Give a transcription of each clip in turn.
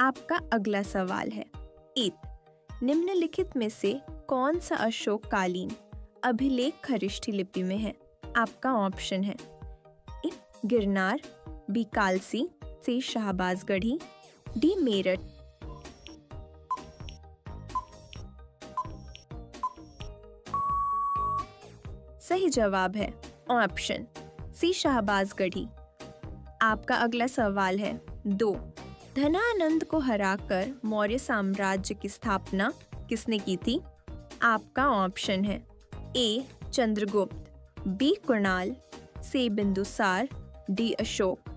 आपका अगला सवाल है 8 निम्नलिखित में से कौन सा अशोक कालीन अभिलेख खरिष्ठी लिपि में है? आपका ऑप्शन है ए गिरनार, बी कालसी, सी शाहबाजगढ़ी, डी मेरठ। सही जवाब है ऑप्शन सी शाहबाजगढ़ी। आपका अगला सवाल है 2 धनानंद को हराकर मौर्य साम्राज्य की स्थापना किसने की थी? आपका ऑप्शन है ए चंद्रगुप्त, बी कुणाल, सी बिंदुसार, डी अशोक।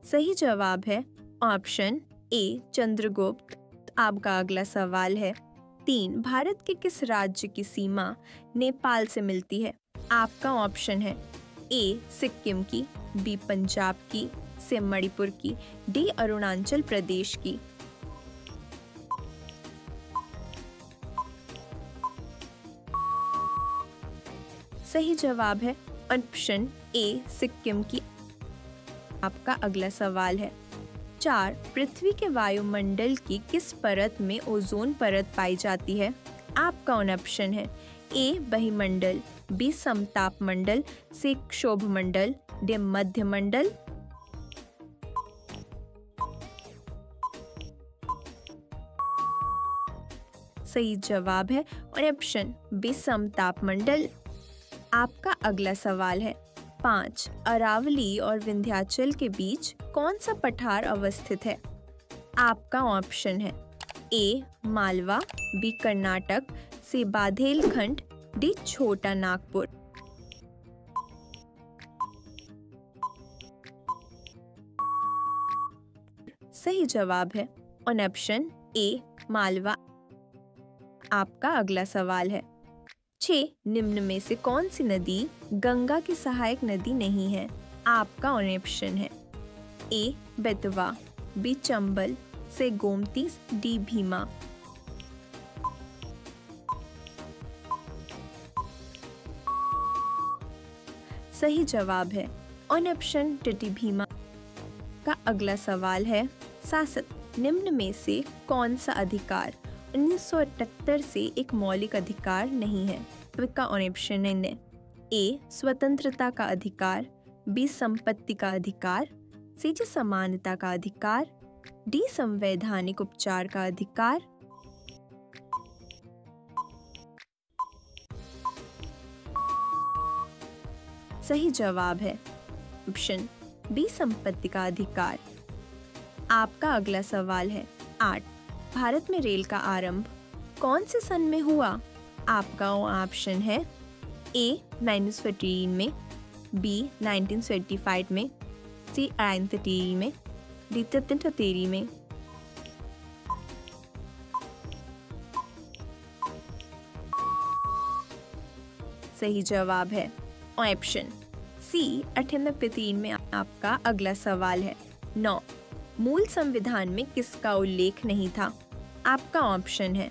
सही जवाब है ऑप्शन ए चंद्रगुप्त। आपका अगला सवाल है 3 भारत के किस राज्य की सीमा नेपाल से मिलती है? आपका ऑप्शन है ए सिक्किम की, बी पंजाब की, सी मणिपुर की, डी अरुणाचल प्रदेश की। सही जवाब है ऑप्शन ए सिक्किम की। आपका अगला सवाल है 4 पृथ्वी के वायुमंडल की किस परत में ओजोन परत पाई जाती है? आपका ऑप्शन है ए बहिमंडल, बी समताप मंडल, सी क्षोभ मंडल, डी मध्य मंडल। सही जवाब है ऑप्शन बी समताप मंडल। आपका अगला सवाल है 5 अरावली और विंध्याचल के बीच कौन सा पठार अवस्थित है? आपका ऑप्शन है ए मालवा, बी कर्नाटक, सी बाघेलखंड, डी छोटा नागपुर। सही जवाब है ऑप्शन ए मालवा। आपका अगला सवाल है 6 निम्न में से कौन सी नदी गंगा की सहायक नदी नहीं है? आपका ऑप्शन है ए बेतवा, बी चंबल, सी गोमती, डी भीमा। सही जवाब है ऑप्शन डी भीमा। का अगला सवाल है 7 निम्न में से कौन सा अधिकार 1978 से एक मौलिक अधिकार नहीं है? का ऑप्शन है ए स्वतंत्रता का अधिकार, बी संपत्ति का अधिकार, सी समानता का अधिकार, डी संवैधानिक उपचार का अधिकार। सही जवाब है ऑप्शन बी संपत्ति का अधिकार। आपका अगला सवाल है 8 भारत में रेल का आरंभ कौन से सन में हुआ? आपका ऑप्शन है ए 1913 में, बी 1925 में, सी 1930 में, डी 1930 में। सही जवाब है ऑप्शन सी 1815 में। आपका अगला सवाल है 9 मूल संविधान में किसका उल्लेख नहीं था? आपका ऑप्शन है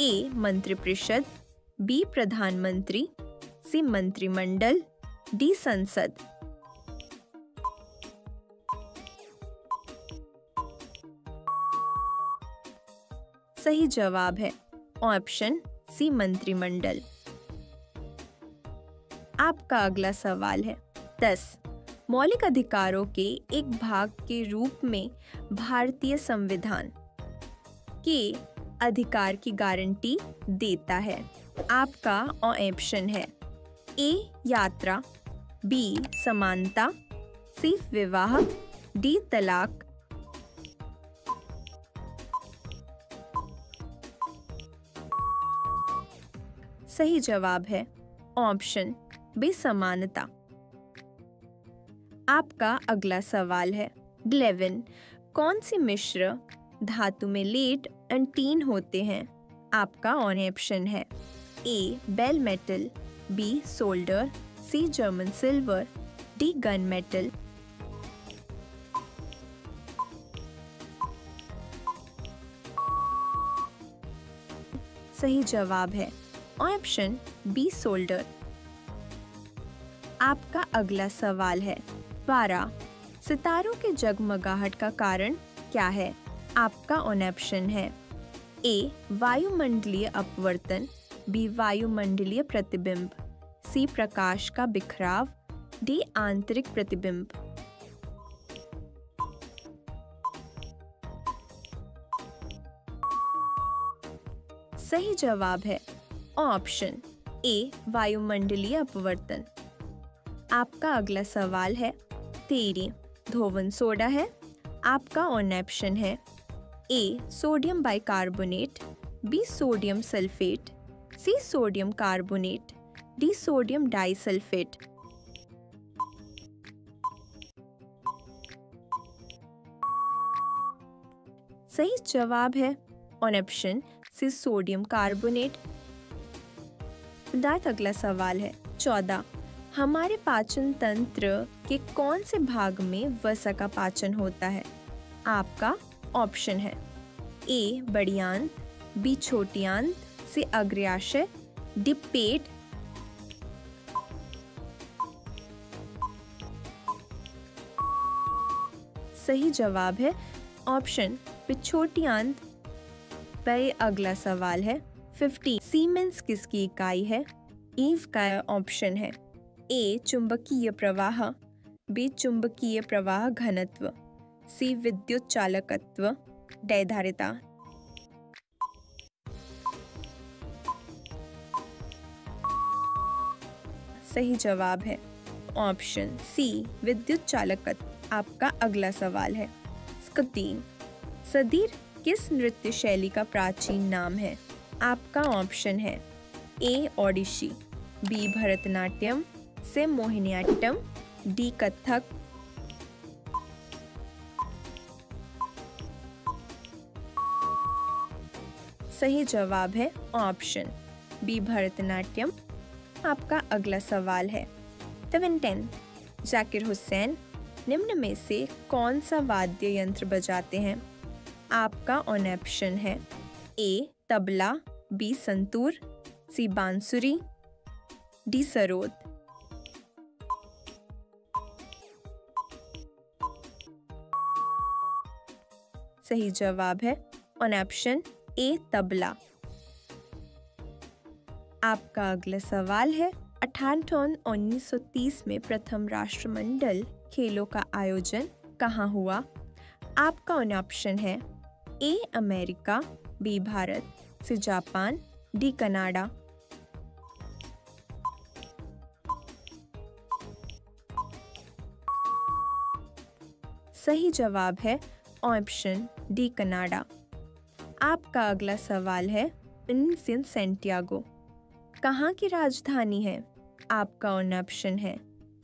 ए मंत्रिपरिषद, बी प्रधानमंत्री, सी मंत्रिमंडल, डी संसद। सही जवाब है ऑप्शन सी मंत्रिमंडल। आपका अगला सवाल है 10 मौलिक अधिकारों के एक भाग के रूप में भारतीय संविधान के अधिकार की गारंटी देता है? आपका ऑप्शन है ए यात्रा, बी समानता, सी विवाह, डी तलाक। सही जवाब है ऑप्शन बी समानता। आपका अगला सवाल है 11 कौन सी मिश्र धातु में लेड एंड टीन होते हैं? आपका ऑप्शन है A bell metal, B solder, C German silver, D gun metal. सही जवाब है ऑप्शन बी सोल्डर। आपका अगला सवाल है 12। सितारों के जगमगाहट का कारण क्या है? आपका ऑप्शन है ए वायुमंडलीय अपवर्तन, बी वायुमंडलीय प्रतिबिंब, सी प्रकाश का बिखराव, डी आंतरिक प्रतिबिंब। सही जवाब है ऑप्शन ए वायुमंडलीय अपवर्तन। आपका अगला सवाल है 13। धोवन सोडा है। आपका ऑप्शन है A sodium bicarbonate, B sodium sulphate, C sodium carbonate, D sodium disulphate. सही जवाब है ऑप्शन सी सोडियम कार्बोनेट। विद्यार्थी अगला सवाल है 14। हमारे पाचन तंत्र के कौन से भाग में वसा का पाचन होता है? आपका ऑप्शन है ए बड़ी आंत, बी छोटी आंत, सी अग्र्याशय, डी पेट। सही जवाब है ऑप्शन बी छोटी आंत। पर अगला सवाल है 15। सीमेंस किसकी इकाई है? ईव का ऑप्शन है ए चुंबकीय प्रवाह, बी चुंबकीय प्रवाह घनत्व, सी विद्युत चालकत्व, डी धारिता। सही जवाब है ऑप्शन सी विद्युत चालकत्व। आपका अगला सवाल है 3। सदीर किस नृत्य शैली का प्राचीन नाम है? आपका ऑप्शन है ए ओडिशी, बी भरतनाट्यम, सी मोहिनीअट्टम, डी कथक। सही जवाब है ऑप्शन बी भरतनाट्यम। आपका अगला सवाल है 17। जाकिर हुसैन निम्न में से कौन सा वाद्य यंत्र बजाते हैं? आपका ऑप्शन है ए तबला, बी संतूर, सी बांसुरी, डी सरोद। सही जवाब है ऑप्शन ए तबला। आपका अगला सवाल है 18 1930 में प्रथम राष्ट्रमंडल खेलों का आयोजन कहाँ हुआ? आपका ऑप्शन है A America, B Bharat, C Japan, D Canada. सही जवाब है ऑप्शन डी कनाडा। आपका अगला सवाल है इनसिन सेंटियागो कहाँ की राजधानी है? आपका ऑप्शन है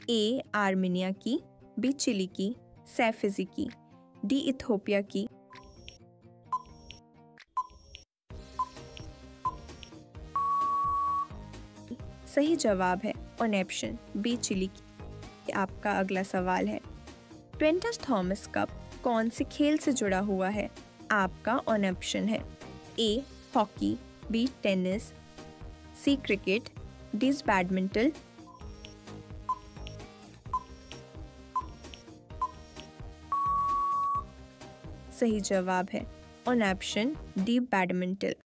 ए आर्मेनिया की, बी चिली की, सी फिजी की, डी इथियोपिया की। सही जवाब है ऑप्शन बी चिली की। आपका अगला सवाल है 20 थॉमस कप कौन से खेल से जुड़ा हुआ है? आपका ऑप्शन है A hockey, B tennis, C cricket, D badminton. सही जवाब है ऑप्शन डी बैडमिंटन।